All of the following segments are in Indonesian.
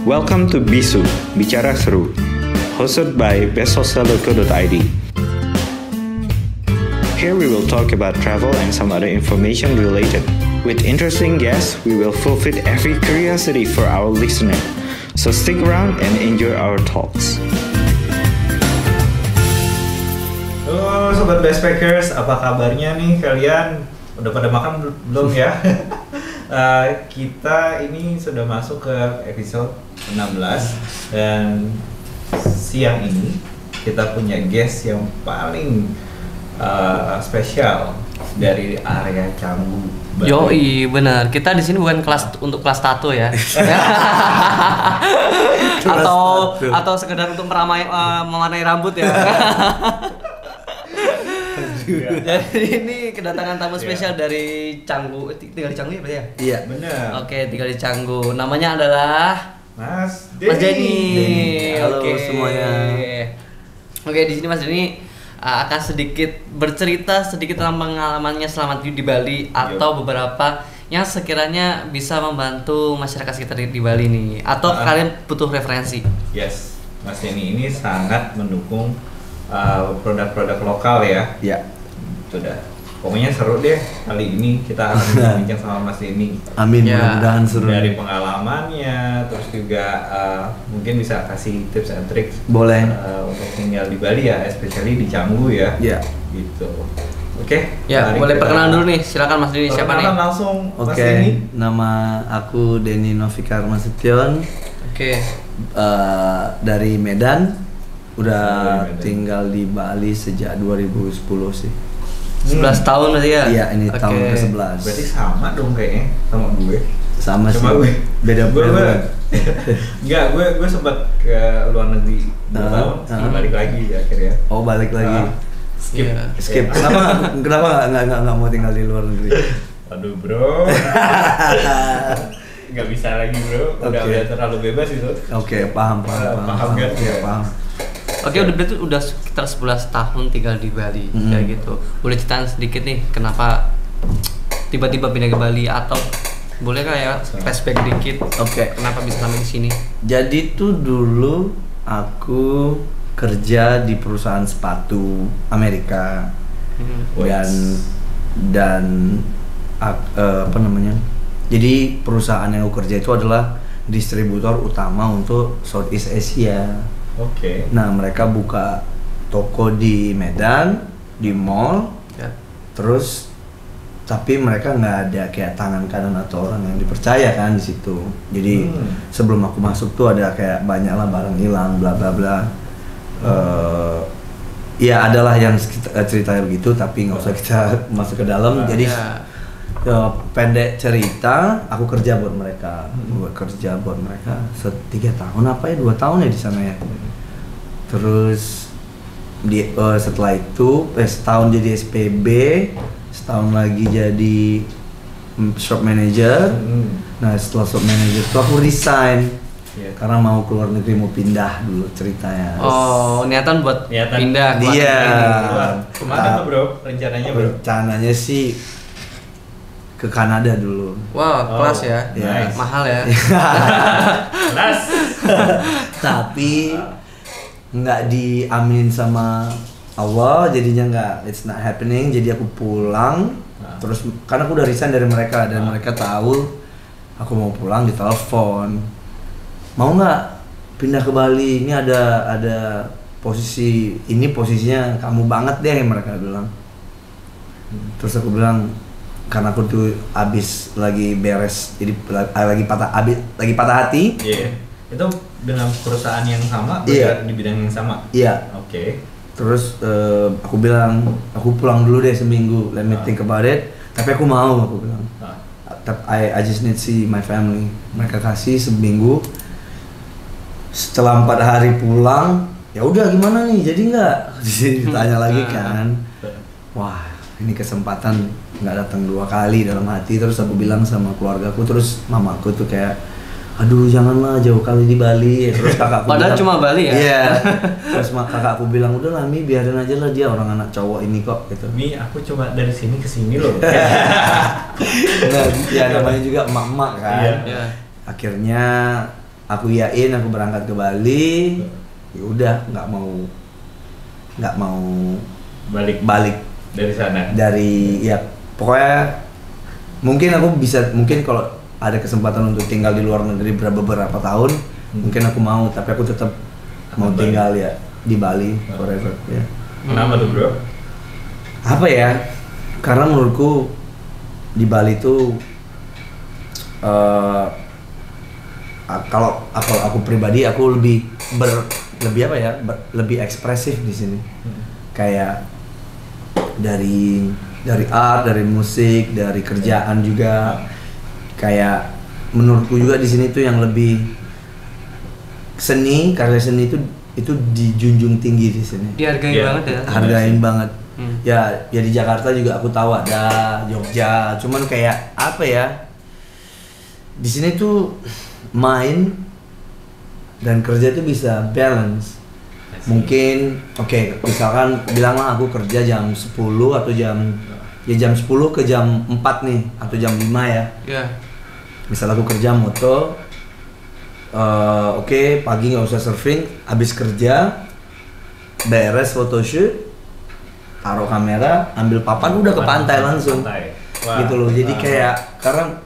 Welcome to Bisu, Bicara Seru, hosted by bestsocial.co.id. Here we will talk about travel and some other information related. With interesting guests, we will fulfill every curiosity for our listener. So stick around and enjoy our talks. Halo Sobat Backpackers, apa kabarnya nih kalian? Udah pada makan belum ya? Kita ini sudah masuk ke episode 16 dan siang ini kita punya guest yang paling spesial dari area Canggu. Yoi, benar. Kita di sini bukan kelas untuk kelas tato ya. atau sekedar untuk mewarnai rambut ya. Jadi ini kedatangan tamu spesial dari Canggu. Tinggal di Canggu ya berarti ya? Iya, benar. Oke, tinggal di Canggu. Namanya adalah Mas Denny. Halo Oke. semuanya. Oke, di sini Mas Denny akan sedikit bercerita sedikit tentang pengalamannya selama di Bali atau beberapa yang sekiranya bisa membantu masyarakat sekitar di Bali nih, atau kalian butuh referensi. Yes, Mas Denny ini sangat mendukung produk-produk lokal ya. Ya. Sudah. Pokoknya seru deh kali ini kita akan bincang sama Mas Denny. Amin, Ya. mudah-mudahan seru. Dari pengalamannya, terus juga mungkin bisa kasih tips and tricks Boleh. untuk tinggal di Bali ya, especially di Canggu ya. Ya. Gitu. Oke. Ya, mari boleh kita perkenalan dulu nih. Silakan Mas Denny, siapa nih? perkenalan langsung Mas Oke, Denny. nama aku Denny Novikar Nasution, Oke. dari Medan. Udah Dari Medan. tinggal di Bali sejak 2010 sih. 11 tahun berarti ya? Iya, ini Oke. tahun ke-11. Berarti sama dong kayaknya sama gue. Sama sih. Cuma gue Beda gue beda. gue sempat ke luar negeri 2 tahun, terus balik lagi akhirnya. Oh, balik lagi. Skip. Iya. Skip. Kenapa nggak mau tinggal di luar negeri? Aduh bro, nggak bisa lagi bro, udah terlalu bebas itu. Oke, paham. Paham kan? Iya, paham. Oke, udah sekitar 11 tahun tinggal di Bali, kayak gitu. Boleh ceritain sedikit nih, kenapa tiba-tiba pindah ke Bali, atau boleh kayak flashback dikit? Oke. Kenapa bisa sampai di sini? Jadi tuh dulu aku kerja di perusahaan sepatu Amerika dan apa namanya? Jadi perusahaan yang aku kerja itu adalah distributor utama untuk Southeast Asia. Oke. Nah, mereka buka toko di Medan, di mall, Ya. terus tapi mereka nggak ada kayak tangan kanan atau orang yang dipercaya kan di situ. Jadi sebelum aku masuk tuh ada kayak banyak lah barang hilang, bla bla bla. Ya adalah yang ceritanya begitu, tapi nggak usah kita masuk ke dalam. Jadi pendek cerita, aku kerja buat mereka, setiga tahun apa ya, 2 tahun ya di sana ya. Terus setelah itu setahun jadi SPB, setahun lagi jadi shop manager. Nah, setelah shop manager itu aku resign karena mau keluar negeri, mau pindah dulu ceritanya. Oh, niatan buat pindah. Iya. Kemana tuh bro? Rencananya bro? Rencananya sih ke Kanada dulu. Wow, kelas ya. Nice. Mahal ya. Kelas. Tapi nggak diaminin sama Allah, jadinya nggak, it's not happening. Jadi aku pulang. Terus karena aku udah resign dari mereka dan mereka tahu aku mau pulang, ditelepon, mau nggak pindah ke Bali, ini ada posisi, ini posisinya kamu banget deh, mereka bilang. Terus aku bilang, karena aku tuh abis lagi beres, jadi lagi patah hati. Iya. Itu dengan perusahaan yang sama, Iya. di bidang yang sama. Iya. Oke. Terus aku bilang, aku pulang dulu deh seminggu, let me think about it. Tapi aku mau, aku bilang. I just need see my family. Mereka kasih seminggu. Setelah 4 hari pulang, ya udah gimana nih, jadi nggak? Ditanya lagi kan. Wah, ini kesempatan nggak datang 2 kali dalam hati. Terus aku bilang sama keluargaku, terus mamaku tuh kayak, aduh janganlah jauh kali di Bali. Terus kakakku Padahal bilang, cuma Bali ya? Iya. Terus kakakku bilang, udah lah Mi, biarin aja lah, dia orang anak cowok ini kok gitu. Mi, aku cuma dari sini ke sini loh. Nah, ya namanya juga emak-emak kan. Iya. Akhirnya aku iyain aku berangkat ke Bali. Ya udah nggak mau balik dari sana. Ya pokoknya mungkin kalau ada kesempatan untuk tinggal di luar negeri beberapa tahun, mungkin aku mau, tapi aku tetap mau tinggal ya di Bali forever ya. Kenapa tuh bro? Apa ya? Karena menurutku di Bali tuh kalau aku pribadi aku lebih ekspresif di sini. Kayak dari art, dari musik, dari kerjaan juga. Kayak menurutku juga di sini tuh yang lebih karya seni itu dijunjung tinggi di sini. Dihargai banget ya. Hargain banget. Ya di Jakarta juga aku tahu ada, Jogja. Cuman kayak apa ya? Di sini tuh main dan kerja tuh bisa balance. Mungkin misalkan bilanglah aku kerja jam 10 atau jam 10 ke jam 4 nih atau jam 5 ya. Iya. Misal aku kerja moto, pagi nggak usah surfing, habis kerja beres photoshoot, taruh kamera, ambil papan, udah ke pantai langsung. Gitu loh. Jadi kayak karena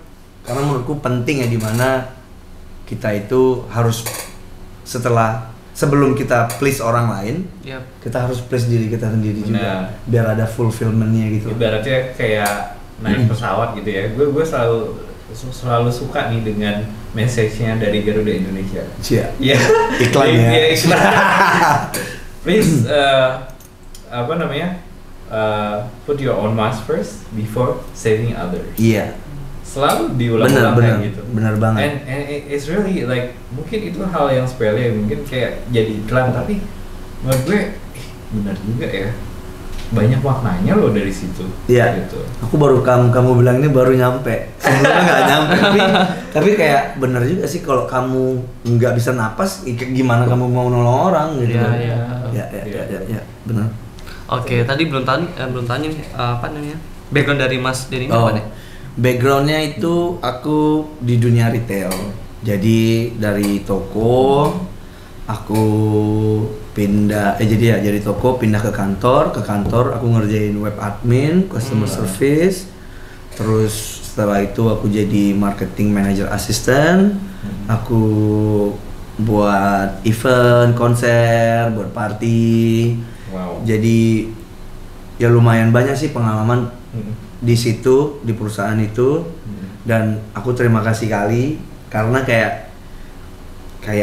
menurutku penting ya, dimana kita itu harus sebelum kita please orang lain, kita harus please diri kita sendiri juga, biar ada fulfillmentnya gitu. Ibaratnya kayak naik pesawat gitu ya. Gue selalu suka nih dengan message-nya dari Garuda Indonesia. Iya. Iklan ya. Iklan. Please put your own mask first before saving others. Iya. Selalu diulang-ulang kayak gitu. Bener banget. And it's really like, mungkin itu hal yang sepele, mungkin kayak jadi iklan, tapi menurut gue benar juga ya. Banyak maknanya loh dari situ. Iya. Gitu. Aku baru kamu bilang ini baru nyampe. Sebelumnya nggak nyampe. tapi kayak bener juga sih, kalau kamu nggak bisa napas, gimana kamu mau nolong orang gitu. Iya. Benar. Oke, tadi belum tanya nih, apa namanya? Background dari Mas Denny apa nih? Backgroundnya itu aku di dunia retail. Jadi dari toko aku pindah jadi toko pindah ke kantor aku ngerjain web admin, customer service. Terus setelah itu aku jadi marketing manager assistant. Aku buat event, konser, buat party. Wow. Jadi ya lumayan banyak sih pengalaman di situ, di perusahaan itu. Dan aku terima kasih kali karena kayak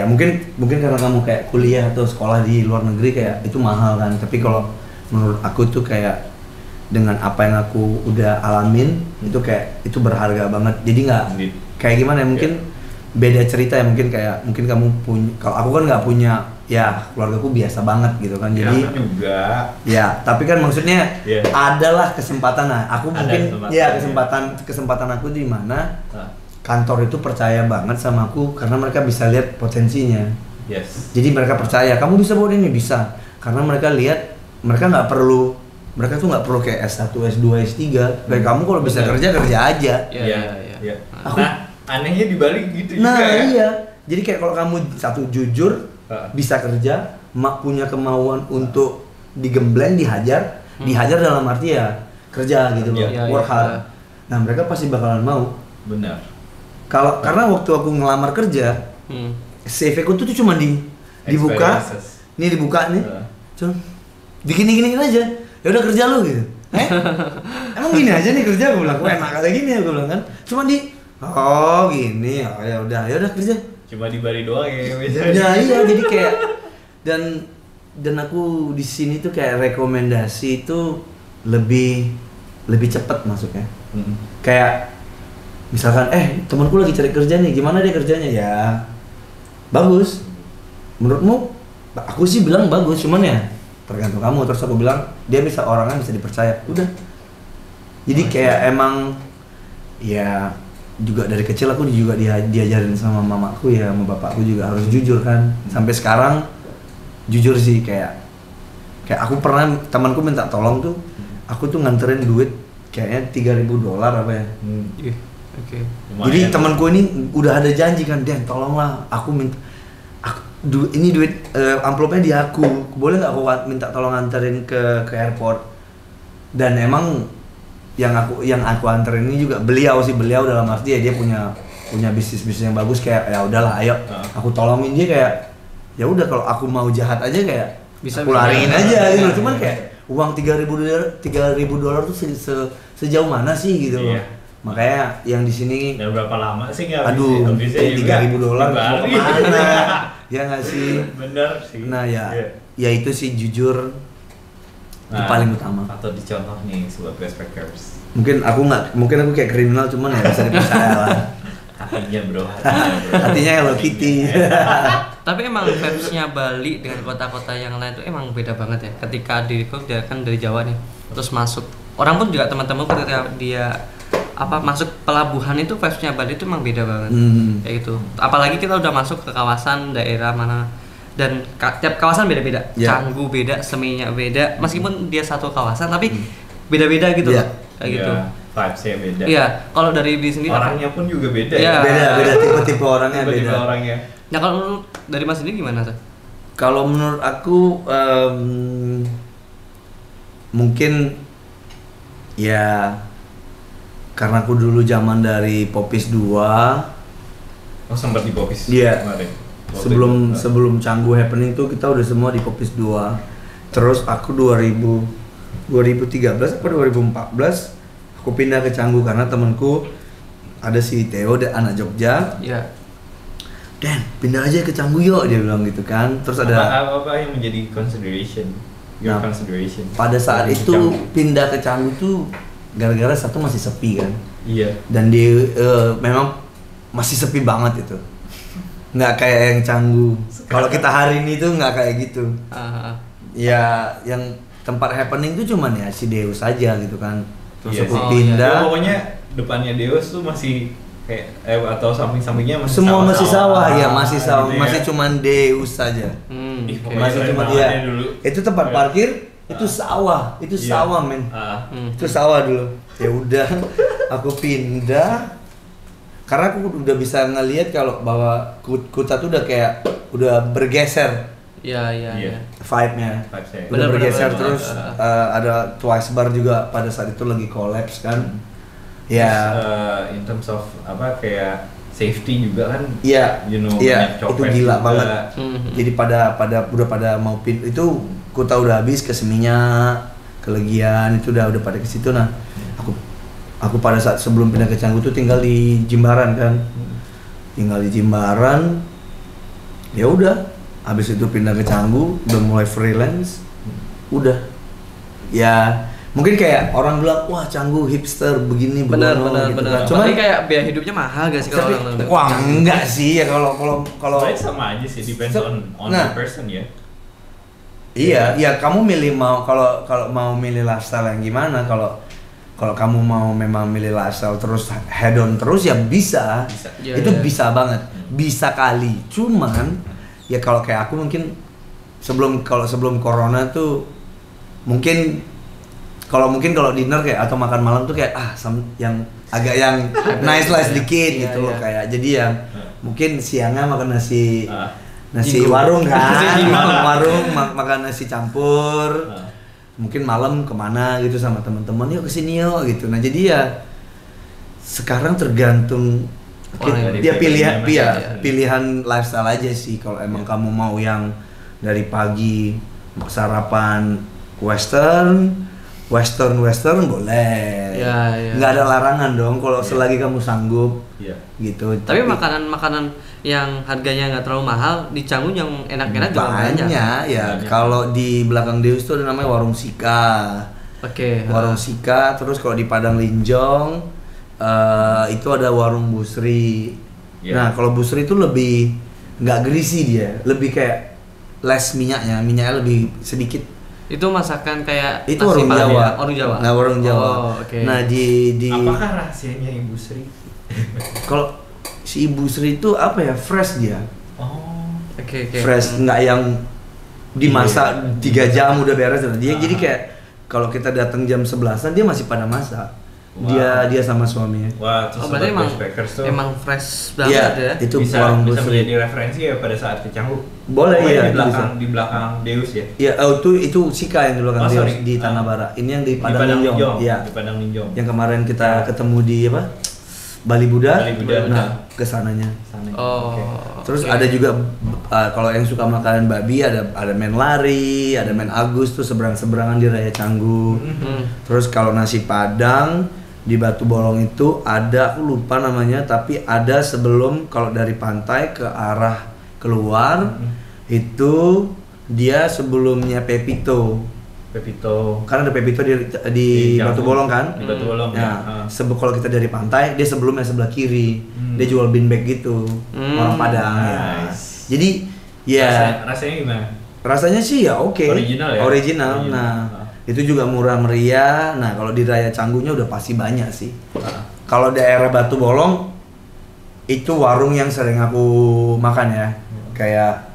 mungkin karena kamu kayak kuliah atau sekolah di luar negeri kayak itu mahal kan, tapi kalau menurut aku tuh kayak dengan apa yang aku udah alamin itu kayak itu berharga banget. Jadi nggak kayak gimana ya, mungkin beda cerita ya, mungkin kamu punya, kalau aku kan nggak punya ya, keluargaku biasa banget gitu kan, jadi juga ya, tapi kan maksudnya adalah kesempatan. Nah aku mungkin kesempatan aku di mana kantor itu percaya banget sama aku karena mereka bisa lihat potensinya. Jadi mereka percaya kamu bisa buat ini, bisa, karena mereka lihat mereka tuh nggak perlu kayak S1, S2, S3. Kayak kamu kalau bisa kerja aja. Iya. Nah, anehnya di Bali gitu juga ya. Iya. Jadi kayak kalau kamu jujur, bisa kerja, punya kemauan untuk digembleng, dihajar dalam arti ya kerja gitu loh, work hard. Nah mereka pasti bakalan mau. Benar. Karena waktu aku ngelamar kerja, CV ku tuh cuma dibuka, dibuka nih, cuma gini aja. Ya udah kerja lu gitu. Emang gini aja nih kerja, gue bilang, gue enak kayak gini ya, gue bilang kan. Cuma gini, ya udah kerja. Cuma di Bali doang ya biasanya. Iya, jadi kayak dan aku di sini tuh kayak rekomendasi itu lebih cepat masuknya. Kayak misalkan temanku lagi cari kerja nih, gimana dia kerjanya? Ya bagus. Menurutmu? Aku sih bilang bagus, cuman ya tergantung kamu. Terus aku bilang dia orangnya bisa dipercaya. Udah. Jadi kayak emang ya juga dari kecil aku juga diajarin sama mamaku ya, sama bapakku juga harus jujur kan. Sampai sekarang jujur sih, kayak aku pernah temanku minta tolong tuh, aku tuh nganterin duit kayaknya $3.000 apa ya. Oke. Jadi temanku ini udah ada janji kan, Dan tolonglah aku minta ini duit amplopnya di aku, boleh nggak aku minta tolong anterin ke airport. Dan emang yang aku anterin ini juga beliau dalam arti ya dia punya bisnis yang bagus, kayak ya udahlah ayo aku tolongin dia, kayak ya udah kalau aku mau jahat aja kayak Bisa aku lariin aja gitu. Cuman kayak uang $3.000 tuh sejauh mana sih gitu loh. Makanya yang di sini dan berapa lama sih nggak aduh $3.000 mau kemana ya nggak sih. Bener sih. Nah ya itu sih jujur itu paling utama. Atau dicontoh nih sobat backpackers, mungkin aku kayak kriminal, cuman ya bisa dipercaya lah. hatinya bro. Hatinya Hello Kitty. Tapi emang vibes-nya Bali dengan kota-kota yang lain tuh emang beda banget ya. Ketika diriku dia kan dari Jawa nih, terus masuk. Orang pun juga teman-teman ketika dia masuk pelabuhan itu vibes-nya Bali itu emang beda banget. Kayak gitu. Apalagi kita udah masuk ke kawasan daerah mana dan tiap kawasan beda-beda. Canggu beda, Seminyak beda. Meskipun dia satu kawasan tapi beda-beda gitu loh. Kayak gitu. Vibes-nya beda. Iya, kalau dari diri sendiri orangnya pun juga beda ya. Beda tipe-tipe orangnya beda. Orangnya. Nah, kalau menurut dari Mas sendiri gimana tuh? Kalau menurut aku mungkin ya karena aku dulu zaman dari Popis 2. Oh, sempat di Popis kemarin. Sebelum Canggu happening tuh kita udah semua di Popis 2. Terus aku 2013 atau 2014 aku pindah ke Canggu karena temanku ada si Theo dan anak Jogja. Iya. Dan pindah aja ke Canggu yuk, dia bilang gitu kan. Terus ada apa yang menjadi consideration? Consideration. Pada saat itu pindah ke Canggu tuh gara-gara satu masih sepi kan. Iya. Dan memang masih sepi banget itu. Nggak kayak yang Canggu. Kalau kita hari ini tuh nggak kayak gitu. Ya yang tempat happening tuh cuman ya si Deus aja gitu kan. Terus aku pindah. Pokoknya depannya Deus tuh masih kayak atau samping-sampingnya masih semua masih sawah ya, masih sawah, gitu masih cuman Deus saja. Masih cuma dia. Itu tempat parkir, itu sawah, itu sawah men. Itu sawah dulu. Ya udah, aku pindah. Karena aku udah bisa ngelihat kalau bahwa Kuta tuh udah kayak udah bergeser. Iya. Vibe-nya. Udah bergeser terus ada Twice Bar juga pada saat itu lagi collapse kan. Ya. In terms of kayak safety juga kan. Iya. Itu gila banget. Jadi udah pada mau itu Kuta udah habis ke Seminyak, ke Legian itu udah pada ke situ. Nah, aku pada saat sebelum pindah ke Canggu tuh tinggal di Jimbaran kan. Tinggal di Jimbaran. Ya udah. Habis itu pindah ke Canggu, udah mulai freelance, udah, ya mungkin kayak orang bilang wah Canggu hipster begini benar. Gitu kan. Cuman kayak biaya hidupnya mahal gak sih kalau orang wah enggak sih ya kalau sama aja sih, depends on the person ya. Iya kamu milih kalau mau milih lifestyle yang gimana, kalau kamu mau memang milih lifestyle terus head on terus ya bisa. Itu bisa banget, bisa kali, cuman ya kalau kayak aku mungkin sebelum corona tuh mungkin kalau dinner kayak atau makan malam tuh kayak yang agak yang nice lah sedikit gitu loh kayak jadi yang mungkin siangnya makan nasi warung kan warung makan nasi campur mungkin malam kemana gitu sama teman-teman yuk kesini yuk gitu. Nah jadi ya sekarang tergantung dia pilihan lifestyle aja sih. Kalau emang kamu mau yang dari pagi sarapan western boleh. Nggak ada larangan dong kalau selagi kamu sanggup. Gitu. Tapi makanan yang harganya nggak terlalu mahal di Canggu yang enak-enak juga banyak. Ya. Kalau di belakang Deus tuh ada namanya Warung Sika. Warung Sika. Terus kalau di Padang Linjong itu ada Warung Busri. Nah kalau Busri itu lebih nggak greasy dia, lebih kayak less minyaknya lebih sedikit. Itu masakan kayak itu warung Jawa. Nah warung Jawa. Nah di apakah rahasianya Ibu Sri? Kalau si Ibu Sri itu apa ya, fresh dia. Fresh, nggak yang dimasak 3 jam udah beres. Dia jadi kayak kalau kita datang jam 11-an dia masih pada masak. Dia sama suaminya. Wah, terus berarti emang backpackers tuh fresh banget ya. Itu bisa warung bisa busri. menjadi referensi ya pada saat ke Canggu. Boleh ya, di belakang Deus ya. Iya, itu Sika yang di belakang Deus sorry. di Tanah Bara. Ini yang di Padang Padang Ninjong. Ninjong. Iya. Di Padang Ninjong. Yang kemarin kita ketemu di apa? Bali Buddha. Bali Buddha. Nah, ke sananya. Sana. Oh. Oke. Terus Oke. ada juga kalau yang suka makanan babi ada main lari, ada main Agus tuh seberang-seberangan di Raya Canggu. Terus kalau nasi Padang di Batu Bolong itu ada, aku lupa namanya, tapi ada sebelum kalau dari pantai ke arah keluar itu dia sebelumnya Pepito. Karena ada Pepito di Canggu. Batu Bolong kan? Di Batu Bolong Nah, kalau kita dari pantai, dia sebelumnya sebelah kiri. Dia jual bean bag gitu. Orang Padang ya. Nice. Jadi ya Rasanya gimana? rasanya sih ya oke. Original ya? Original. Nah, itu juga murah meriah. Nah, kalau di Raya Canggunya udah pasti banyak sih. Kalau daerah Batu Bolong itu warung yang sering aku makan ya. Kayak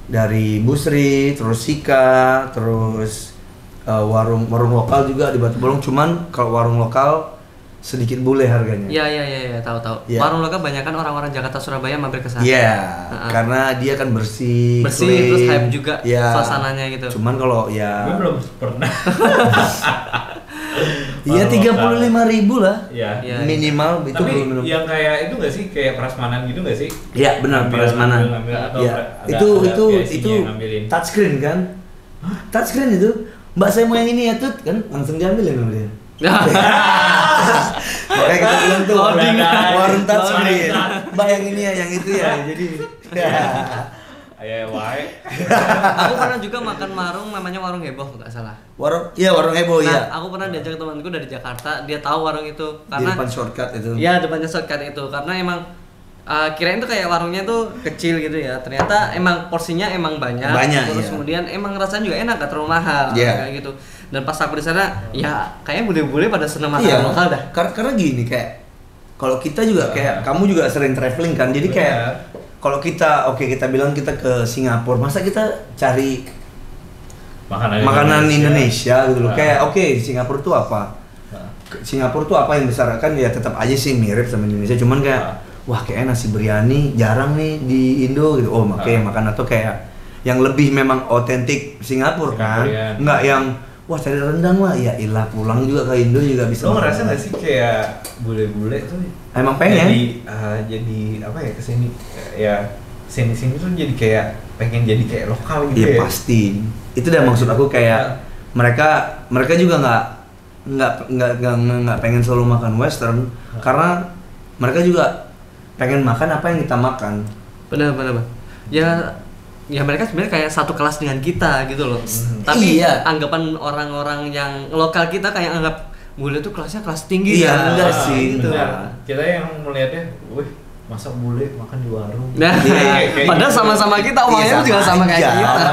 dari Busri, terus Sika, terus warung lokal juga di Batu Bolong. Cuman kalau warung lokal sedikit bule harganya. Iya, tahu. Iya. Warung lokal banyak kan orang-orang Jakarta Surabaya mampir ke sana. Iya, karena dia kan bersih, clean. Terus hype juga Iya. suasananya gitu. Cuman kalau ya Gue belum pernah. iya 35.000 lah. Iya. Iya. Minimal itu Tapi belum. yang kayak itu nggak sih, kayak prasmanan gitu nggak sih? Iya benar, prasmanan. Ngambil, atau Iya. ada Itu PSI-nya yang ngambilin. touchscreen kan? Touchscreen itu. Mbak saya mau yang ini ya Tut kan langsung diambilin sama dia. Makanya kita bilang tuh Loading. warung touchscreen. Mbak yang ini ya, yang itu ya. Jadi Ya, wae. Aku pernah juga makan warung namanya Warung Heboh nggak salah. warung heboh Nah, ya. aku pernah diajak temanku dari Jakarta, dia tahu warung itu Di karena depan shortcut itu. ya depannya shortcut itu karena emang kirain tuh kayak warungnya tuh kecil gitu ya. Ternyata emang porsinya emang banyak. Terus iya. kemudian emang rasanya juga enak, gak terlalu mahal Iya. kayak gitu. Dan pas aku di sana, ya kayaknya bule-bule pada seneng makan Iya, lokal dah. karena gini kayak kalau kita juga kayak kamu juga sering traveling kan, jadi kayak kalau kita kita bilang kita ke Singapura, masa kita cari makanan Indonesia gitu loh. Kayak Singapura tuh apa? Singapura tuh apa yang besar kan ya tetap aja sih mirip sama Indonesia, cuman kayak wah kayak nasi biryani jarang nih di Indo gitu. Oh makanya makan atau kayak yang lebih memang otentik Singapura kan, nggak yang wah cari rendang lah, ya ilah pulang juga ke Indo juga bisa. Lo ngerasa nggak sih kayak bule-bule tuh emang pengen jadi apa ya, kesini ya sini tuh jadi kayak pengen jadi kayak lokal gitu ya ya? pasti itu udah maksud aku kayak mereka juga nggak pengen selalu makan western karena mereka juga pengen makan apa yang kita makan. Benar. Ya mereka sebenarnya kayak satu kelas dengan kita gitu loh. Tapi Iya. anggapan orang-orang yang lokal kita kayak anggap bule tuh kelasnya kelas tinggi. Iya, ya. enggak sih. Gitu. Benar. Kita yang melihatnya, wih masa bule makan di warung. Nah, Kayak padahal gitu. sama-sama kita Iya, uangnya sama juga sama kayak aja. kita.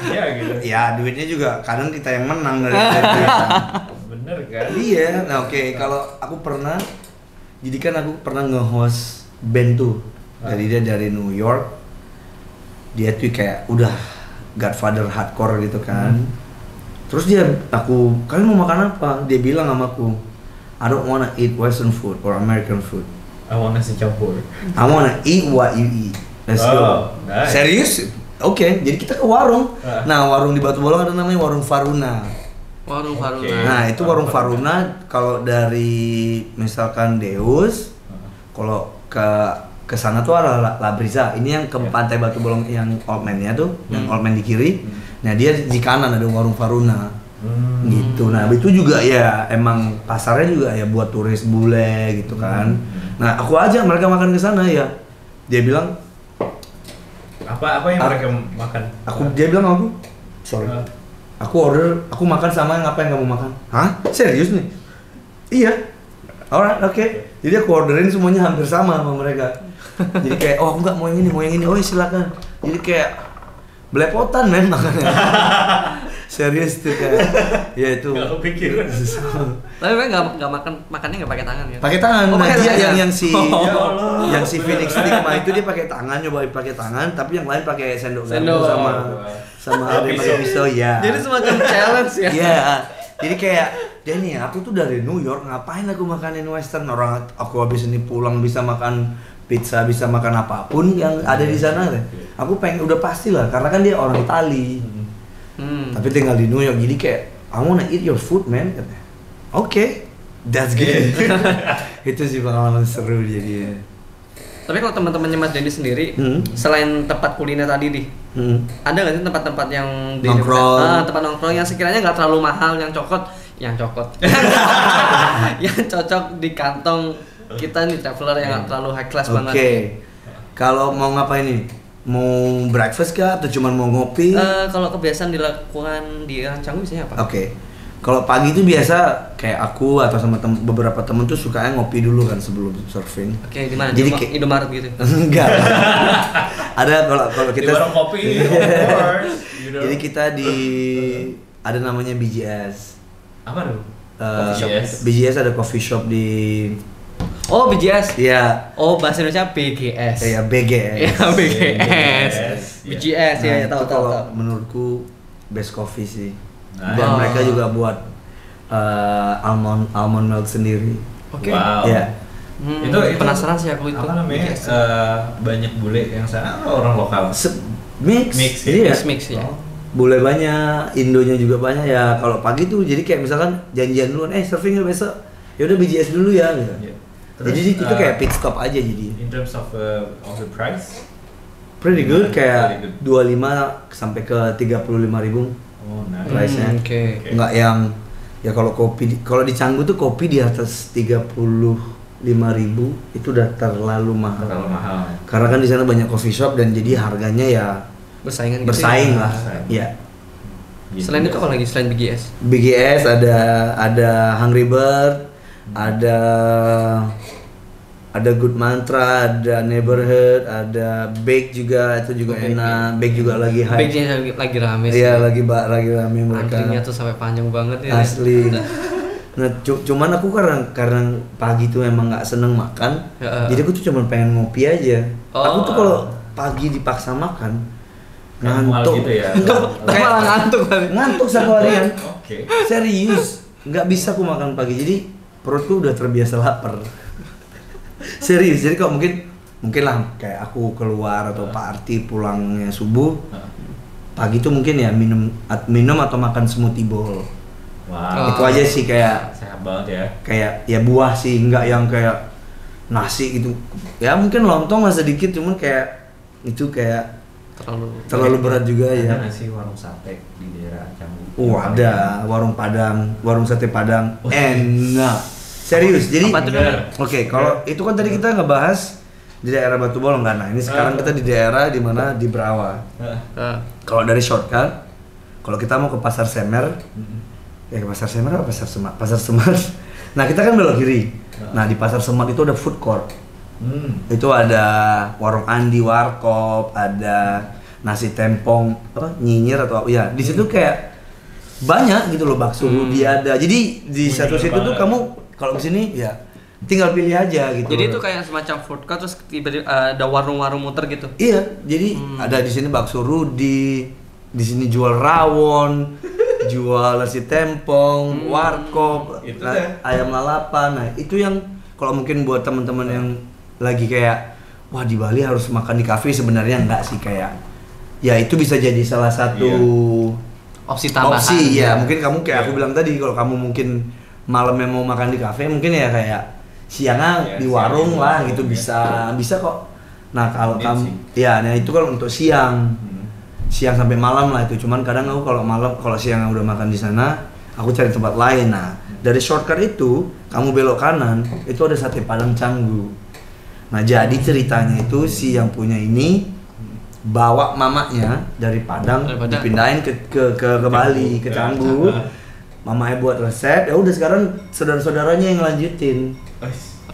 Iya gitu. Ya duitnya juga kadang kita yang menang dari mereka. Bener kan? Iya, nah kalau aku pernah, jadi kan aku pernah nge-host band tuh. Jadi dia dari New York. Dia tuh kayak udah Godfather hardcore gitu kan. Terus kalian mau makan apa? Dia bilang sama aku, I don't wanna eat Western food or American food. I want nasi campur. I wanna eat what you eat. Let's go. Nice. Serius? Oke, jadi kita ke warung. Nah, warung di Batu Bolong ada namanya Warung Faruna. Warung Faruna. Oke. Nah, itu Warung Faruna kalau dari misalkan Deus, kalau ke sana tuh ada Labriza. Ini yang ke pantai Batu Bolong yang Old Man-nya tuh, yang Old Man di kiri. Nah, dia di kanan ada Warung Faruna. Gitu. Nah, itu juga ya emang pasarnya juga ya buat turis bule gitu kan. Nah, aku ajak mereka makan ke sana ya. Dia bilang Apa yang mereka makan? dia bilang aku, sorry. Aku makan sama yang apa yang kamu makan? Hah? Serius nih? Iya. Alright, oke. Jadi aku orderin semuanya hampir sama mereka. Jadi kayak, oh aku nggak mau yang ini, oh silakan. Jadi kayak belepotan men makannya. Serius tuh kayak, ya itu. Gak kepikiran. Tapi memang nggak makannya nggak pakai tangan kan? Pakai tangan. Oh, Nah, pakai dia tangan. yang si Ya Allah. yang si Phoenix Stigma itu dia pakai tangan, nyoba pakai tangan, tapi yang lain pakai sendok Sendok. sama ada yang pakai pisau ya. Jadi semacam challenge ya. Iya. Jadi kayak Denny, aku tuh dari New York, ngapain aku makanin western? Orang aku habis ini pulang bisa makan pizza, bisa makan apapun yang ada di sana. Aku pengen udah pasti lah, karena kan dia orang Itali. Tapi tinggal di New York, jadi kayak I wanna eat your food man. Oke, that's good. Itu sih pengalaman seru jadi. Tapi kalau teman-temannya Mas Denny sendiri, selain tempat kuliner tadi nih, ada nggak sih tempat-tempat yang nongkrong, tempat nongkrong yang sekiranya nggak terlalu mahal, yang cocok di kantong kita nih traveler yang nggak terlalu high class banget. Oke, kalau mau ngapain nih? Mau breakfast kah atau cuma mau ngopi? Kalau kebiasaan dilakukan di Canggu biasanya apa? Oke. Kalau pagi itu biasa kayak aku atau sama beberapa temen tuh sukanya ngopi dulu kan sebelum surfing. Oke, di mana? Jadi Di Indomaret gitu. Enggak. Ada kalau kita di warung kopi, of course. Jadi kita ada namanya BGS. Apa tuh? BGS. BGS ada coffee shop di Oh, BGS. Iya. Oh, bahasa Indonesia BGS. Iya, BGS. Iya, BGS. BGS ya, Nah, tahu. kalau menurutku best coffee sih. Nah, Dan mereka juga buat almond milk sendiri. Oke. Wow. Iya. Itu penasaran sih aku itu. Apa namanya? BGS. Banyak bule yang sana atau orang lokal? Mix. Mix, Iya. Mix ya. Bule banyak, Indonya juga banyak ya. Kalau pagi tuh jadi kayak misalkan janjian duluan, surfing ya besok. Ya udah BGS dulu ya gitu. Yeah. Jadi itu kayak pit stop aja jadi. In terms of the price, Pretty good, kayak Pretty good. 25 sampai ke 35.000 oh nice. price-nya. Oke. Enggak yang ya kalau kalau di Canggu tuh kopi di atas 35.000 itu udah terlalu mahal. Terlalu mahal. Karena kan di sana banyak coffee shop dan jadi harganya ya Bersaingan gitu. bersaing ya. lah. Bersaing. Iya. Gitu Selain itu guys. apa lagi selain BGS? BGS ada Hungry Bird, ada Good Mantra, ada Neighborhood, ada Bake juga, itu juga Bake, enak. Bake juga lagi hype. BGS lagi rame sih. Iya, lagi rame mereka. Antrinya tuh sampai panjang banget ya. Asli. Nah, cuman aku karena pagi tuh emang nggak seneng makan, Ya. jadi aku tuh cuma pengen ngopi aja. Oh. Aku tuh kalau pagi dipaksa makan Kayak mual ngantuk. gitu ya? Enggak, Tapi malah ngantuk kali. ngantuk satu harian. Oke. Serius, nggak bisa aku makan pagi. Jadi perutku udah terbiasa lapar. Serius, jadi kalau mungkin lah kayak aku keluar atau party pulangnya subuh, pagi tuh mungkin ya minum atau makan smoothie bowl. Wow. Itu aja sih kayak Sehat banget ya. kayak ya buah sih, nggak yang kayak nasi gitu. Ya mungkin lontong lah sedikit, cuman kayak itu kayak terlalu berat juga ya. Ada nggak sih warung sate di daerah Canggu? Ada warung Padang, warung sate Padang, enak. Serius, jadi Apa tuh? oke, kalau itu kan tadi kita ngebahas di daerah Batu Bolong kan. Nah, ini sekarang kita di daerah di mana di Berawa. Kalau dari shortcut, kalau kita mau ke Pasar Semer, ya ke Pasar Semer apa Pasar Semat? Pasar Semat. Nah, kita kan belok kiri. Nah, di Pasar Semat itu ada food court. Itu ada warung Andi Warkop, ada nasi tempong, nyinyir atau ya. Di situ kayak banyak gitu loh, bakso Rudi ada. Jadi di satu situ tuh kamu kalau kesini ya tinggal pilih aja gitu. Jadi itu kayak semacam food court terus tiba-tiba ada warung-warung muter gitu. Iya, jadi ada di sini bakso Rudi, di sini jual rawon, jual nasi tempong, warkop, Itu deh. ayam lalapan. Nah, itu yang kalau mungkin buat teman-teman yang lagi kayak wah di Bali harus makan di kafe, sebenarnya enggak sih, kayak ya itu bisa jadi salah satu Opsi tambahan. opsi ya. Mungkin kamu kayak aku bilang tadi, kalau kamu mungkin malamnya mau makan di kafe, mungkin ya kayak siangnya Ya, di warung siang lah di gitu, warung, bisa kok. Nah kalau Ini kamu sih. ya, nah itu kalau untuk siang sampai malam lah itu. Cuman kadang aku kalau siang udah makan di sana, aku cari tempat lain. Nah dari shortcut itu kamu belok kanan, itu ada sate Padang Canggu. Nah jadi ceritanya itu si yang punya ini bawa mamanya dari Padang, dipindahin ke Bali, ke Canggu. Mamanya buat resep, ya udah sekarang saudara-saudaranya yang lanjutin.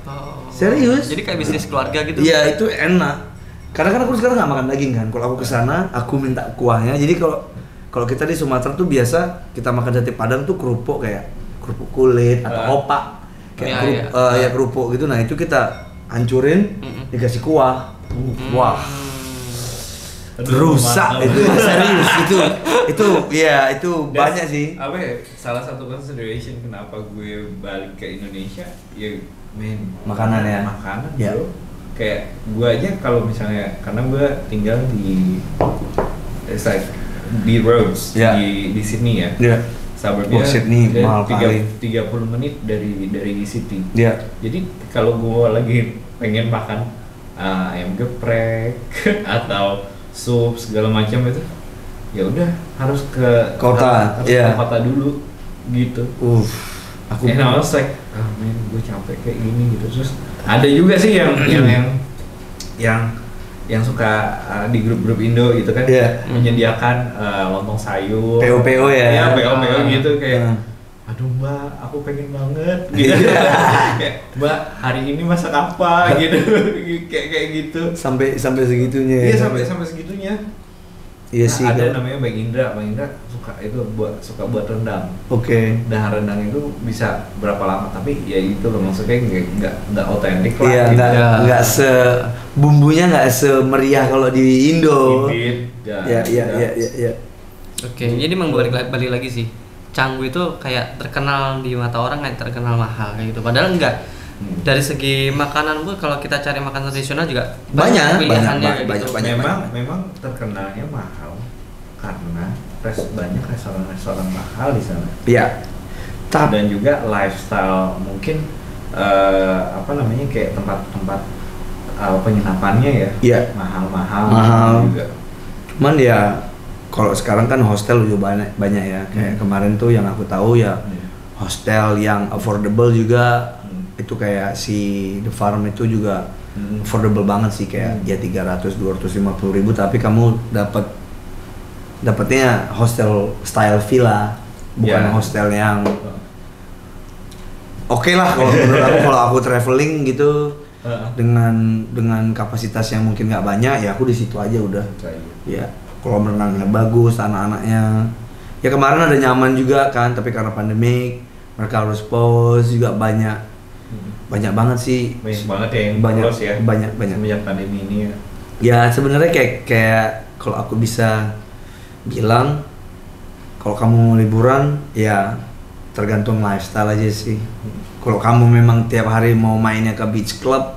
Oh. Serius? Jadi kayak bisnis keluarga gitu. Iya, itu enak. Karena kan aku sekarang nggak makan daging kan. Kalau aku kesana, aku minta kuahnya. Jadi kalau kita di Sumatera tuh biasa kita makan sate Padang tuh kerupuk, kayak kerupuk kulit atau opak, kayak ya kerupuk gitu. Nah itu kita hancurin, dikasih kuah. Wah, rusak itu serius itu ya itu banyak sih. Apa ya, salah satu consideration kenapa gue balik ke Indonesia ya makanan ya. Makanan ya. Bro. Kayak gue aja kalau misalnya karena gue tinggal di di Rhodes di Sydney ya. Suburbnya Sydney mahal 30 menit dari city. Jadi kalau gue lagi pengen makan ayam geprek atau sup segala macam itu, ya udah harus ke kota, ke kota dulu gitu. Aku was like, gue capek kayak gini gitu. Terus ada juga sih yang suka di grup-grup Indo gitu kan, menyediakan lontong sayur, PO ya, PO gitu kayak, aduh mbak, aku pengen banget gitu, kayak mbak hari ini masak apa gitu, kayak gitu. Sampai segitunya. Iya sampai segitunya. Iya sih. Ada namanya Bang Indra suka buat rendang. Dan rendang itu bisa berapa lama, tapi ya itu loh maksudnya nggak otentik lah. Iya, nggak bumbunya nggak semeriah kalau di Indo. Iya. Oke, jadi balik lagi sih. Canggu itu kayak terkenal di mata orang kayak terkenal mahal kayak gitu. Padahal enggak. Dari segi makanan pun kalau kita cari makanan tradisional juga banyak pilihannya banyak. Memang terkenalnya mahal karena banyak restoran mahal di sana. Iya. Dan juga lifestyle mungkin kayak tempat-tempat penginapannya ya. Iya. Mahal juga. Cuman ya kalau sekarang kan hostel juga banyak ya. Kayak kemarin tuh yang aku tahu ya hostel yang affordable juga. Itu kayak si The Farm itu juga affordable banget sih, kayak ya 300-250 ribu tapi kamu dapatnya hostel style villa, bukan hostel yang oke lah kalau menurut aku. Kalau aku traveling gitu dengan kapasitas yang mungkin nggak banyak ya aku di situ aja udah. Ya kolam renangnya bagus, anak-anaknya ya kemarin ada nyaman juga kan, tapi karena pandemik mereka harus pause juga banyak banget sih. Banyak banget ya yang close ya. Banyak semenjak pandemi ini ya. Ya sebenarnya kayak kalau aku bisa bilang kalau kamu mau liburan ya tergantung lifestyle aja sih. Kalau kamu memang tiap hari mau mainnya ke beach club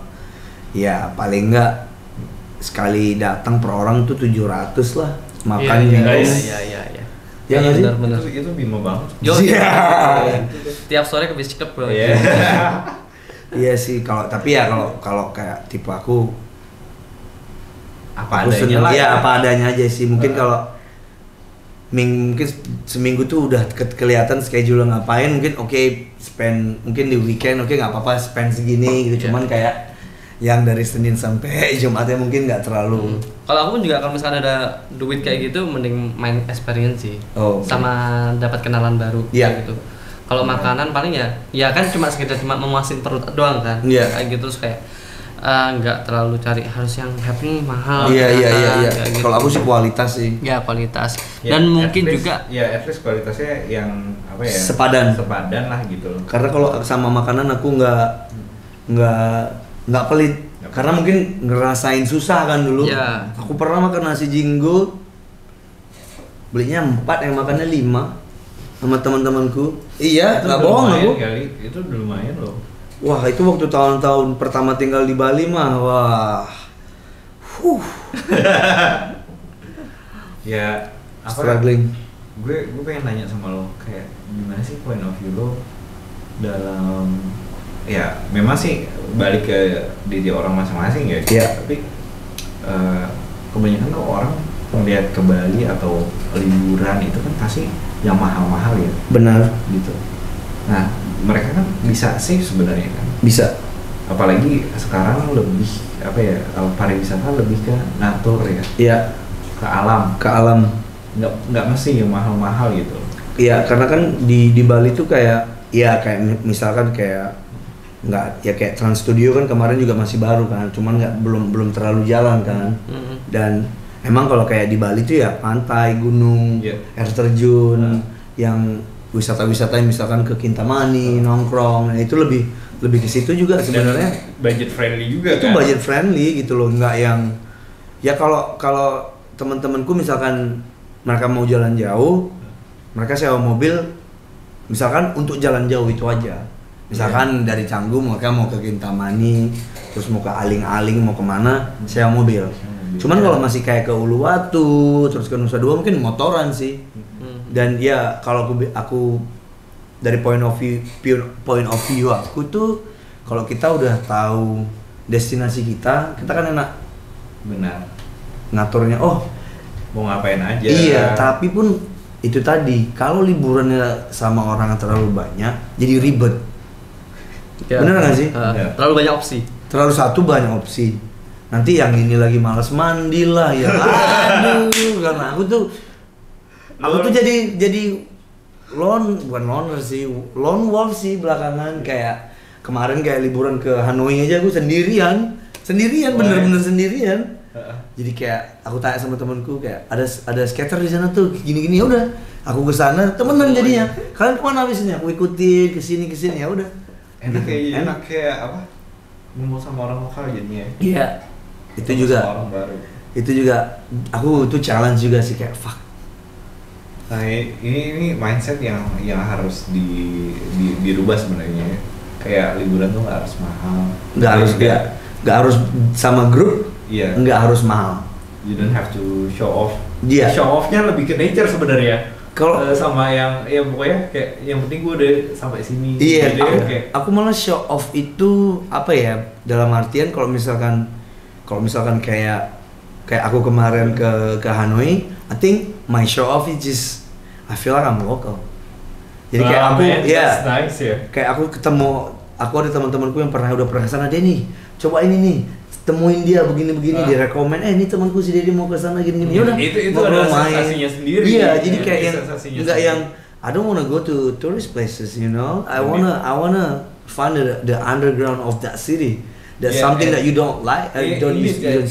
ya paling enggak sekali datang per orang tuh 700 lah makan Iya. Ya nggak sih? Benar. Itu bima banget. Tiap sore ke beach club bro. Iya sih, kalau kayak tipe aku apa adanya lah. Iya, apa adanya aja sih. Mungkin kalau mungkin seminggu tuh udah kelihatan schedule ngapain, mungkin spend mungkin di weekend nggak apa-apa spend segini gitu. Cuman kayak yang dari Senin sampai Jumatnya mungkin nggak terlalu. Kalau aku juga kalau misalkan ada duit kayak gitu mending main experience sih. Sama dapat kenalan baru gitu. Kalau makanan paling ya kan cuma sekedar memuasin perut doang kan. Kayak gitu terus kayak nggak terlalu cari harus yang happening mahal. Iya. Gitu. Kalau aku sih kualitas sih. Ya kualitas. Dan mungkin juga at least kualitasnya yang apa ya? Sepadan lah gitu. Karena kalau sama makanan aku nggak pelit. Karena mungkin ngerasain susah kan dulu. Aku pernah makan nasi jinggo belinya 4 yang makannya 5 sama teman-temanku. Iya, nggak bohong aku. Itu udah lumayan loh. Wah, itu waktu tahun-tahun pertama tinggal di Bali mah, wah. Ya, struggling. Gue pengen nanya sama lo, kayak gimana sih point of view lo dalam ya memang sih balik ke diri orang masing-masing ya. Tapi kebanyakan tuh orang melihat ke Bali atau liburan itu kan pasti yang mahal-mahal ya. Benar. Gitu. Nah, mereka kan bisa save sebenarnya kan. Bisa. Apalagi sekarang lebih pariwisata lebih ke natur ya. Iya. Ke alam. Nggak mesti yang mahal-mahal gitu. Iya, karena kan di Bali tuh kayak misalkan kayak kayak Trans Studio kan kemarin juga masih baru kan, cuman belum terlalu jalan kan. Dan emang kalau kayak di Bali tuh ya pantai, gunung, air terjun, yang wisata-wisata yang misalkan ke Kintamani, nongkrong, itu lebih ke situ juga sebenarnya. Budget friendly juga itu kan? Budget friendly gitu loh, nggak yang ya kalau teman-temanku misalkan mereka mau jalan jauh, mereka sewa mobil, misalkan untuk jalan jauh itu aja. Misalkan dari Canggu mereka mau ke Kintamani, terus mau ke Aling-Aling, mau kemana, sewa mobil. Cuman kalau masih kayak ke Uluwatu, terus ke Nusa Dua mungkin motoran sih. Dan ya kalau aku dari point of view aku tuh, kalau kita udah tahu destinasi kita kan enak. Benar. Ngaturnya, oh mau ngapain aja. Iya, tapi pun itu tadi, kalau liburannya sama orang yang terlalu banyak, jadi ribet. Ya. Bener nggak sih? Terlalu banyak opsi. Terlalu satu banyak opsi. Nanti yang ini lagi malas mandi lah ya. Aduh, karena aku tuh jadi bukan loner sih, lone wolf sih belakangan. Kayak kemarin kayak liburan ke Hanoi aja aku sendirian bener-bener sendirian. Jadi kayak aku tanya sama temanku kayak ada skater di sana tuh gini-gini, ya udah aku ke sana temenan jadinya. Kalian kemana habisnya? Aku ikutin ke sini ya udah. Enak kayak apa? Ngumpul sama orang lokal jadinya. Iya. Itu juga. Orang baru. Itu juga aku tuh challenge juga sih kayak fuck. Nah, ini mindset yang harus dirubah sebenarnya. Kayak liburan tuh nggak harus mahal. Nggak harus sama grup. Iya. Nggak harus mahal. You don't have to show off. Iya. Show off-nya lebih ke nature sebenarnya. Kalau sama yang ya pokoknya kayak yang penting gue udah sampai sini. Iya. Kayak Aku malah show off itu apa ya? Dalam artian kalau misalkan kayak aku kemarin ke Hanoi, I think my show off is just I feel like I'm local. Jadi kayak aku that's nice, ya. Kayak aku ada teman-temanku yang udah pernah kesana, Denny, coba ini nih, temuin dia begini-begini, dia rekomend, ini temanku si Dedi mau kesana gini-gini. Yaudah, itu ada sensasinya sendiri. Iya, jadi kayak yang enggak yang I don't wanna go to tourist places, you know. I wanna find the underground of that city. That's something that you don't like, you don't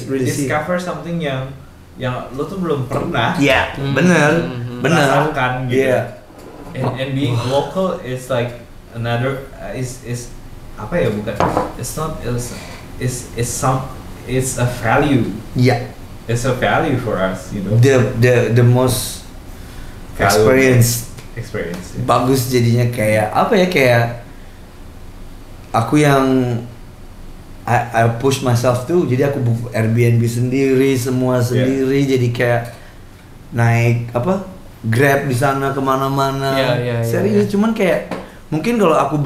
really see. Discover something yang lo tuh belum pernah. Iya, bener. Merasakan gitu. Iya. And being local is like another is apa ya, bukan, it's a value. Yeah. It's a value for us, you know. The most experience. Yeah. Bagus jadinya, kayak apa ya, kayak aku yang I push myself tuh, jadi aku book Airbnb sendiri, semua sendiri, jadi kayak naik Grab di sana kemana-mana. Serius, cuman kayak mungkin kalau aku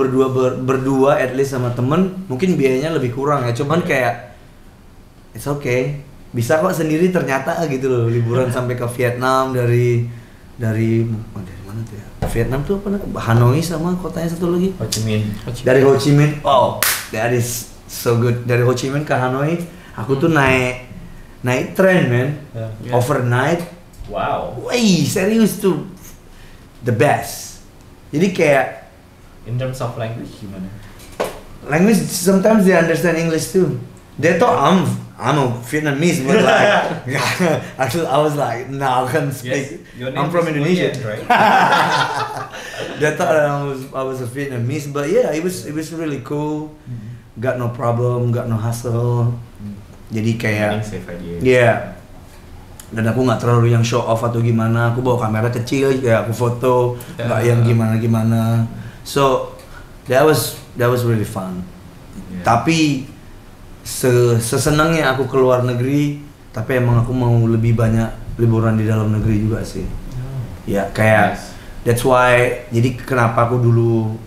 berdua at least sama temen, mungkin biayanya lebih kurang ya. Cuman kayak it's okay, bisa kok sendiri ternyata gitu loh. Liburan sampai ke Vietnam dari mana tuh ya? Vietnam tuh apa? Hanoi sama kotanya satu lagi. Ho Chi Minh. Dari Ho Chi Minh. Oh, that is so good. Dari Ho Chi Minh ke Hanoi, aku tuh naik tren, man. Overnight. Wow. Wih, serius tuh the best. Jadi kayak in terms of language gimana? Language, sometimes they understand English too. They thought I'm a Vietnamese, but like actually I was like, no, I can't speak. Yes, I'm from Indonesia, right? They thought I was a Vietnamese, but yeah, it was really cool. Got no problem, got no hassle. Jadi kayak yeah. Dan aku nggak terlalu yang show off atau gimana. Aku bawa kamera kecil, kayak aku foto, nggak yang gimana. So that was really fun. Yeah. Tapi sesenangnya aku keluar negeri, tapi emang aku mau lebih banyak liburan di dalam negeri juga sih. Ya kayak that's why. Jadi kenapa aku dulu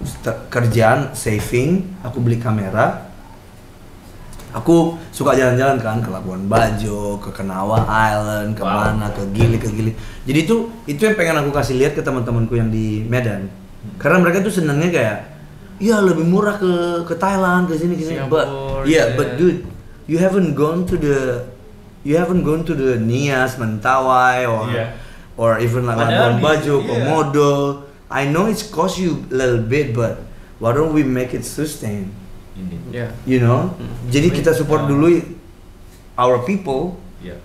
kerjaan saving, aku beli kamera. Aku suka jalan-jalan kan ke Labuan Bajo, ke Kenawa Island, kemana, ke Gili. Jadi itu yang pengen aku kasih lihat ke teman-temanku yang di Medan. Karena mereka tuh senangnya kayak, ya lebih murah ke Thailand, ke sini. But dude, you haven't gone to the Nias, Mentawai, or even like Labuan Bajo, Komodo. I know it's cost you a little bit, but why don't we make it sustain? Yeah. You know, jadi kita support dulu our people. Yeah.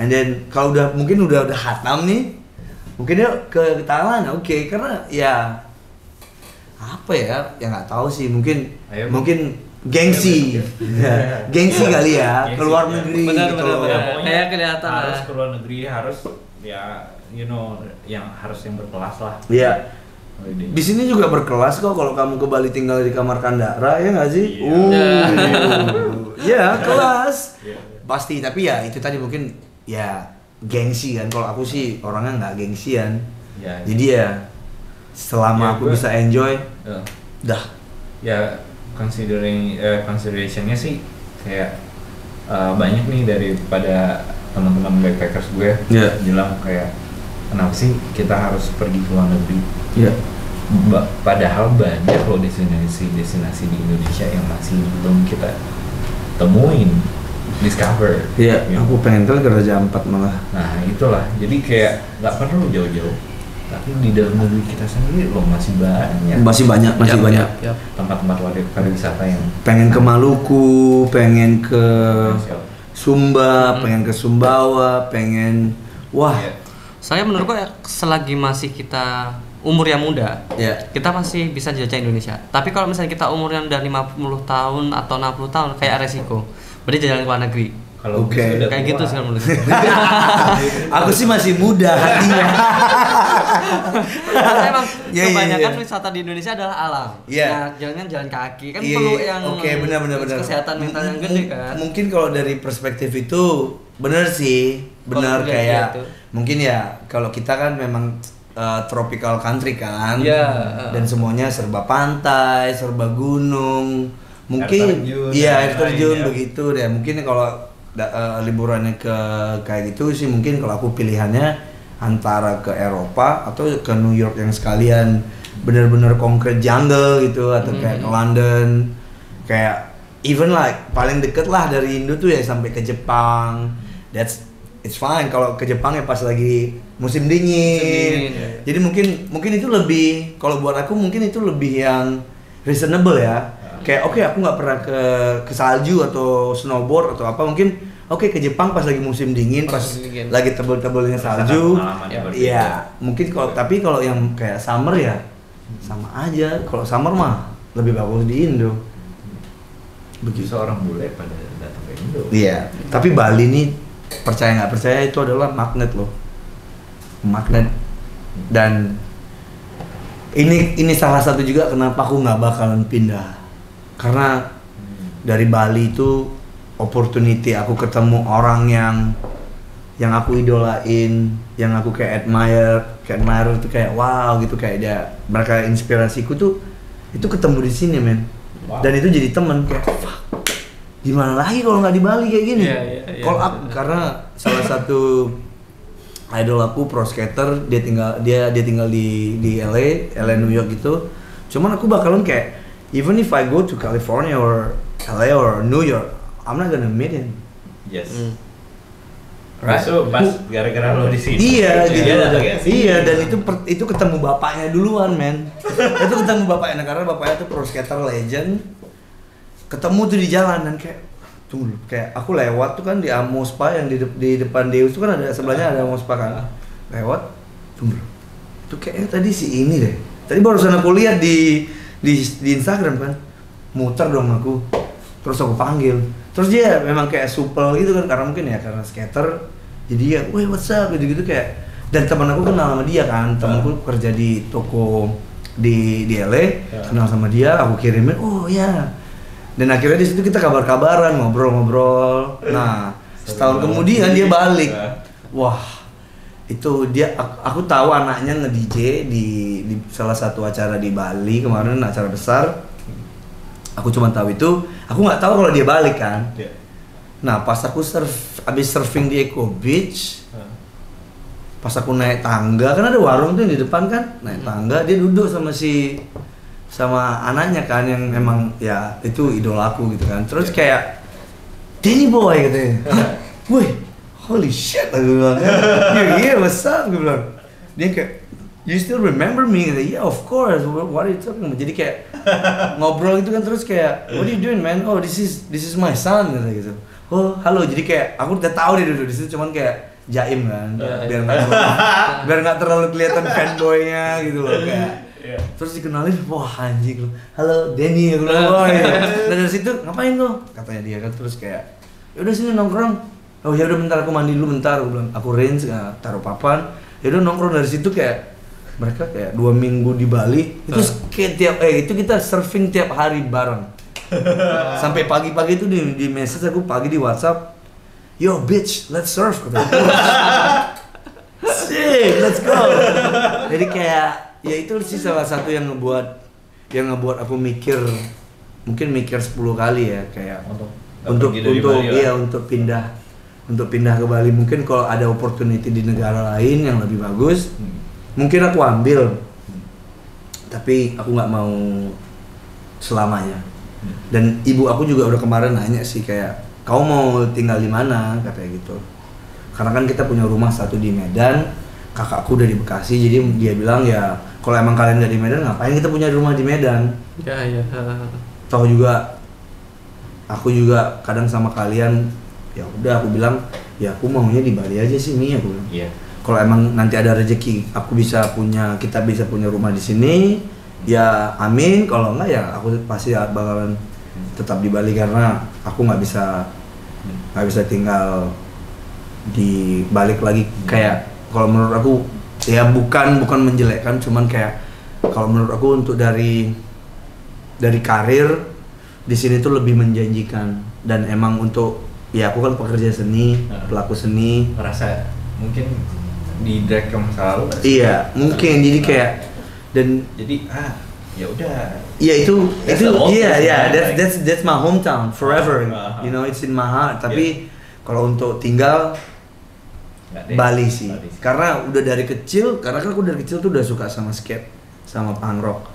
And then kalau mungkin udah hatam nih, mungkin dia ke Thailand, oke. Karena ya apa ya nggak tahu sih, mungkin gengsi. Gengsi kali ya, Gengsi, keluar ya. negeri Benar, gitu. benar, benar. Pokoknya Kayak kelihatan harus lah. keluar negeri, harus ya yang harus yang berkelas lah. Iya. Holiday. Di sini juga berkelas kok kalau kamu ke Bali tinggal di kamar Kandara ya nggak sih? Iya. Ya kelas. Iya. Pasti, tapi ya itu tadi mungkin ya gengsi kan. Kalau aku sih orangnya nggak gengsian. Ya, Jadi ya selama Ya, aku gua- bisa enjoy, ya. dah. Ya considerationnya sih kayak banyak nih daripada teman-teman backpackers gue Iya. bilang kayak kenapa sih kita harus pergi ke luar negeri. Iya. Padahal banyak loh destinasi di Indonesia yang masih belum kita temuin, discover. Iya. Ya. Aku pengen ke Raja Ampat malah. Nah itulah, jadi kayak nggak perlu jauh-jauh, tapi di dalam negeri kita sendiri loh masih banyak Masih banyak, masih Yap, banyak. yap, yap. tempat-tempat pariwisata yang Pengen ke Maluku, pengen ke spesial. Sumba, pengen ke Sumbawa, pengen wah. Iya. Saya menurutku ya selagi masih kita umur yang muda, Ya. kita masih bisa jajah Indonesia. Tapi kalau misalnya kita umurnya udah 50 tahun atau 60 tahun kayak resiko. Berarti jalan ke luar negeri. Kalau Oke. gue udah Kayak gitu tua. sih kalau menurutku. Aku sih masih muda hatinya. Karena emang Iya, iya, kebanyakan iya. wisata di Indonesia adalah alam. Iya. Nah, jalan jalan kaki kan Iya, perlu iya. yang Oke, benar. kesehatan mental yang gede kan. Mungkin kalau dari perspektif itu benar sih, benar Kalau kayak gitu. mungkin ya kalau kita kan memang tropical country kan, Iya, dan semuanya serba pantai, serba gunung, mungkin terjun, iya dan air terjun lain-lain, ya. begitu deh. Mungkin kalau liburannya ke kayak gitu sih mungkin kalau aku pilihannya antara ke Eropa atau ke New York yang sekalian bener-bener concrete jungle gitu atau kayak ke London, kayak even like paling deket lah dari Indo tuh ya sampai ke Jepang. It's fine kalau ke Jepang ya pas lagi musim dingin. Musim dingin, Jadi mungkin itu lebih, kalau buat aku mungkin itu lebih yang reasonable ya. Kayak oke, aku nggak pernah ke salju atau snowboard atau apa, mungkin oke ke Jepang pas lagi musim dingin, pas musim dingin. lagi tebel-tebelnya Rasakan salju. pengalaman yang berbeda. Iya, mungkin kalau tapi kalau yang kayak summer ya sama aja. Kalau summer mah lebih bagus di Indo. Begitu orang bule pada datang ke Indo. Iya, tapi Bali nih percaya nggak percaya itu adalah magnet loh, magnet. Dan ini salah satu juga kenapa aku nggak bakalan pindah, karena dari Bali itu opportunity aku ketemu orang yang aku idolain, yang aku kayak admire itu kayak wow gitu, kayak dia mereka inspirasiku tuh itu ketemu di sini men. Wow. Dan itu jadi temen kayak fuck, gimana lagi kalau nggak di Bali kayak gini. Iya, iya, iya. Kalau aku karena salah satu idol aku pro skater, dia tinggal di LA New York gitu. Cuman aku bakalan kayak even if I go to California or LA or New York, I'm not gonna meet him. Yes. Right? So pas gara-gara lo di sini. Iya, gitu. Dia datangnya sini. Iya, dan itu ketemu bapaknya duluan, men. Itu ketemu bapaknya, karena bapaknya tuh pro skater legend. Ketemu tuh di jalan dan kayak tunggu dulu, kayak aku lewat tuh kan di Amospa yang di depan Deus tuh kan ada sebelahnya ada Amospa kan. Lewat, tunggu dulu. Itu kayaknya tadi si ini deh. Tadi barusan aku lihat di Instagram kan. Muter dong aku. Terus aku panggil. Terus dia memang kayak supel gitu kan, karena mungkin ya karena skater. Jadi ya, weh what's up gitu-gitu kayak. Dan teman aku kenal sama dia kan, temanku kerja di toko di LA, kenal sama dia, aku kirimin, oh ya. Dan akhirnya di situ kita kabar-kabaran, ngobrol-ngobrol. Nah, setahun kemudian dia balik. Wah, itu dia aku tahu anaknya nge-DJ di salah satu acara di Bali kemarin, acara besar. Aku cuma tahu itu, aku nggak tahu kalau dia balik kan. Iya. Nah, pas aku abis surfing di Eco Beach, pas aku naik tangga, kan ada warung tuh yang di depan kan, naik tangga dia duduk sama anaknya kan, yang emang ya itu idola aku gitu kan. Terus kayak Danny boy katanya, hah, woi, holy shit aku bilang, yeah what's up gue bilang. Dia kayak, you still remember me? Gitu. Yeah, of course. What are you talking about? Jadi kayak ngobrol gitu kan, terus kayak, what are you doing, man? Oh, this is my son gitu. Oh, halo. Jadi kayak aku udah tahu dia duduk di situ, cuman kayak jaim kan, biar nggak terlalu kelihatan fanboynya gitu loh, kayak Terus dikenalin, wah anjing lu, halo Denny, aku bilang, wah ya. Dan dari situ ngapain lo? Katanya dia kan, terus kayak, yaudah sini nongkrong. Oh ya udah bentar aku mandi dulu bentar, aku bilang, aku range taruh papan. Yaudah nongkrong. Dari situ kayak mereka kayak 2 minggu di Bali itu kayak itu kita surfing tiap hari bareng. Sampai pagi-pagi itu di message aku pagi di WhatsApp, yo bitch, let's surf. Sick, let's go. Jadi kayak ya itu sih salah satu yang ngebuat aku mikir, mungkin mikir 10 kali ya, kayak untuk pindah ke Bali. Mungkin kalau ada opportunity di negara lain yang lebih bagus, mungkin aku ambil. Tapi aku nggak mau selamanya. Dan ibu aku juga udah kemarin nanya sih kayak, kau mau tinggal di mana, katanya gitu. Karena kan kita punya rumah satu di Medan, kakakku udah di Bekasi, jadi dia bilang ya kalau emang kalian nggak di Medan, ngapain kita punya rumah di Medan? Ya. Toh juga aku juga kadang sama kalian, ya udah aku bilang ya aku maunya di Bali aja sih nih, aku bilang. Iya. Kalau emang nanti ada rezeki, kita bisa punya rumah di sini, ya amin. Kalau enggak ya aku pasti bakalan tetap di Bali, karena aku nggak bisa tinggal di balik lagi. Kayak kalau menurut aku ya bukan menjelekkan, cuman kayak kalau menurut aku untuk dari karir di sini tuh lebih menjanjikan. Dan emang untuk ya aku kan pekerja seni, pelaku seni, ngerasa mungkin di drag ke masa lalu. Iya, mungkin jadi kayak dan jadi ya udah. Iya itu iya, that's my hometown forever. You know, it's in my heart. Tapi kalau untuk tinggal Bali sih. Karena udah dari kecil, karena kan aku dari kecil tuh udah suka sama skate, sama punk rock,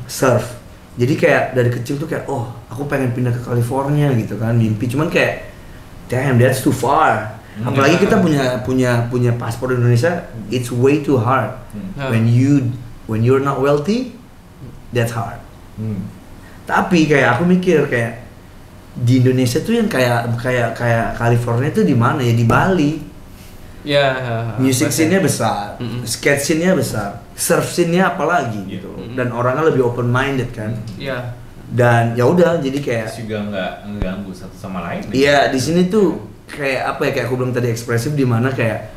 surf. Jadi kayak dari kecil tuh kayak aku pengen pindah ke California gitu kan, mimpi. Cuman kayak damn, that's too far. Apalagi kita punya paspor Indonesia, it's way too hard. When you're not wealthy, that's hard. Tapi kayak aku mikir kayak di Indonesia tuh yang kayak California tuh di mana ya? Di Bali. Ya. Music scene-nya besar, skate scene-nya besar, surf scene-nya apalagi gitu. Dan orangnya lebih open minded kan. Iya. Dan ya udah, jadi kayak juga nggak ngeganggu satu sama lain. Iya, di sini tuh kayak apa ya, kayak aku bilang tadi, ekspresif, di mana kayak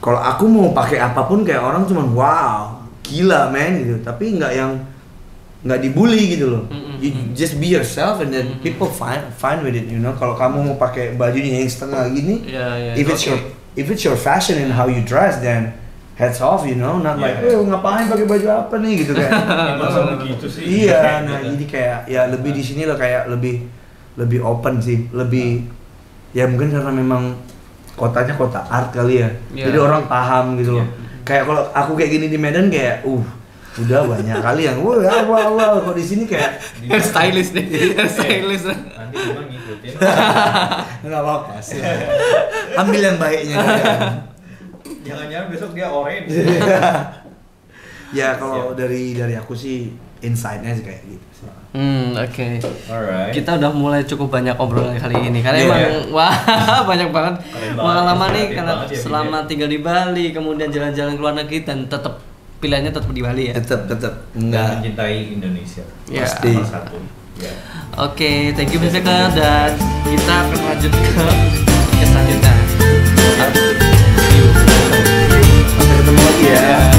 kalau aku mau pakai apapun kayak orang cuman wow, gila men gitu. Tapi nggak dibully gitu loh. You just be yourself and then people fine with it, you know. Kalau kamu mau pakai bajunya yang setengah gini, if it's your fashion and how you dress, then heads off, you know, not like ngapain pakai baju apa nih gitu kayak. Masa begitu sih. Iya, nah jadi kayak ya lebih di sini lah kayak lebih open sih, lebih ya mungkin karena memang kotanya kota art kali ya. Jadi orang paham gitu loh. Kayak kalau aku kayak gini di Medan kayak udah banyak kali yang wow kok di sini kayak stylish deh. Stylish. Nanti cuma ngikutin. Enggak apa-apa sih. Ambil yang baiknya. Jangan-jangan besok dia orange. Ya kalau dari aku sih insight-nya sih kayak gitu sih. Oke. Alright. Kita udah mulai cukup banyak obrolan kali ini karena emang wah banyak banget pengalaman nih karena selama tinggal di Bali, kemudian jalan-jalan ke luar negeri, dan tetap pilihannya tetap di Bali ya. Tetap enggak mencintai Indonesia. Pasti. Satu. Ya. Oke, thank you Mr. dan kita akan lanjut ke selanjutnya. Sampai ketemu lagi ya.